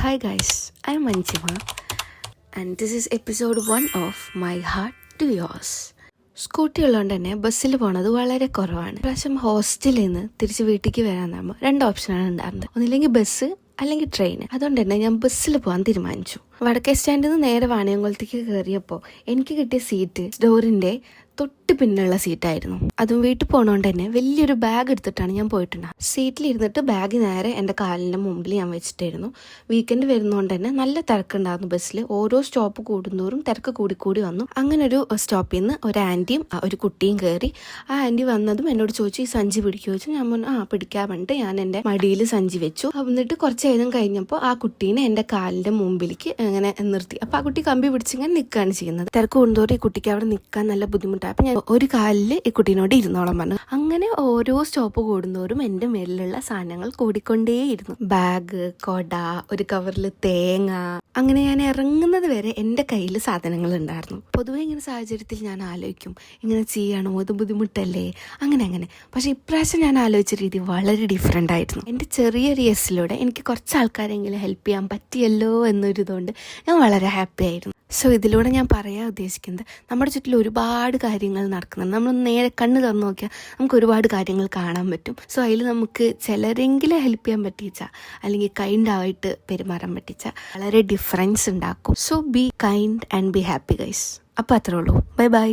Hi guys, I'm Manchima and this is episode 1 of My Heart to Yours. Scooty ഉള്ളതുകൊണ്ട് തന്നെ ബസ്സിൽ പോണത് വളരെ കുറവാണ്. പ്രാവശ്യം ഹോസ്റ്റലിൽ നിന്ന് തിരിച്ച് വീട്ടിലേക്ക് വരാൻ നമ്മൾ 2 ഓപ്ഷനാണ് ഉണ്ടായിരുന്നത്. ഒന്നില്ലെങ്കിൽ ബസ് അല്ലെങ്കിൽ ട്രെയിൻ. അതുകൊണ്ട് തന്നെ ഞാൻ ബസ്സിൽ പോകാൻ തീരുമാനിച്ചു. വടക്കേ സ്റ്റാൻഡിൽ നിന്ന് നേരെ വാണിയംകുളത്തേക്ക് കയറിയപ്പോൾ എനിക്ക് കിട്ടിയ സീറ്റ് ഡോറിന്റെ തൊട്ട് പിന്നുള്ള സീറ്റായിരുന്നു. അതും വീട്ടിൽ പോകണോണ്ട് തന്നെ വലിയൊരു ബാഗ് എടുത്തിട്ടാണ് ഞാൻ പോയിട്ടുണ്ടാകും. സീറ്റിലിരുന്നിട്ട് ബാഗ് നേരെ എൻ്റെ കാലിൻ്റെ മുമ്പിൽ ഞാൻ വെച്ചിട്ടായിരുന്നു. വീക്കെൻഡ് വരുന്നതുകൊണ്ട് തന്നെ നല്ല തിരക്കുണ്ടായിരുന്നു ബസ്സിൽ. ഓരോ സ്റ്റോപ്പ് കൂടുന്തോറും തിരക്ക് കൂടി വന്നു. അങ്ങനെ ഒരു സ്റ്റോപ്പിൽ നിന്ന് ഒരു ആൻറ്റിയും ഒരു കുട്ടിയും കയറി. ആ ആൻറ്റി വന്നതും എന്നോട് ചോദിച്ചു, ഈ സഞ്ചി പിടിക്കുമോ ചോദിച്ചു. ഞാൻ പറഞ്ഞു പിടിക്കാൻ വേണ്ടിട്ട് ഞാൻ എൻ്റെ മടിയിൽ സഞ്ചി വെച്ചു. എന്നിട്ട് കുറച്ച് നേരം കഴിഞ്ഞപ്പോൾ ആ കുട്ടീനെ എൻ്റെ കാലിൻ്റെ മുമ്പിലേക്ക് അങ്ങനെ നിർത്തി. അപ്പോൾ ആ കുട്ടി കമ്പി പിടിച്ചിങ്ങനെ നിൽക്കുകയാണ് ചെയ്യുന്നത്. തിരക്ക് കൂടുന്തോറും ഈ കുട്ടിക്ക് അവിടെ നിൽക്കാൻ നല്ല ബുദ്ധിമുട്ടാണ്. അപ്പൊ ഞാൻ ഒരു കാലിൽ ഈ കുട്ടീനോട് ഇരുന്നോളം പറഞ്ഞു. അങ്ങനെ ഓരോ സ്റ്റോപ്പ് കൂടുന്നോറും എൻ്റെ മേലിലുള്ള സാധനങ്ങൾ കൂടിക്കൊണ്ടേയിരുന്നു. ബാഗ്, കൊട, ഒരു കവറിൽ തേങ്ങ, അങ്ങനെ ഞാൻ ഇറങ്ങുന്നത് വരെ എൻ്റെ കയ്യിൽ സാധനങ്ങൾ ഉണ്ടായിരുന്നു. പൊതുവെ ഇങ്ങനെ സാഹചര്യത്തിൽ ഞാൻ ആലോചിക്കും, ഇങ്ങനെ ചെയ്യണോ, ഇത് ബുദ്ധിമുട്ടല്ലേ, അങ്ങനെ. പക്ഷെ ഇപ്രാവശ്യം ഞാൻ ആലോചിച്ച രീതി വളരെ ഡിഫറെൻ്റ് ആയിരുന്നു. എൻ്റെ ചെറിയൊരു യെസ്സിലൂടെ എനിക്ക് കുറച്ച് ആൾക്കാരെങ്കിലും ഹെൽപ്പ് ചെയ്യാൻ പറ്റിയല്ലോ എന്നൊരിതുകൊണ്ട് ഞാൻ വളരെ ഹാപ്പി ആയിരുന്നു. സോ ഇതിലൂടെ ഞാൻ പറയാൻ ഉദ്ദേശിക്കുന്നത്, നമ്മുടെ ചുറ്റിൽ ഒരുപാട് കാര്യങ്ങൾ നടക്കുന്നുണ്ട്. നമ്മൾ നേരെ കണ്ണ് തുറന്ന് നോക്കിയാൽ നമുക്ക് ഒരുപാട് കാര്യങ്ങൾ കാണാൻ പറ്റും. സോ അതിൽ നമുക്ക് ചിലരെങ്കിലും ഹെൽപ്പ് ചെയ്യാൻ പറ്റിച്ചാൽ അല്ലെങ്കിൽ കൈൻഡായിട്ട് പെരുമാറാൻ പറ്റിച്ചാൽ വളരെ ഡിഫറൻസ് ഉണ്ടാക്കും. So be kind and be happy guys. അപ്പോൾ അത്രേ ഉള്ളൂ. ബൈ.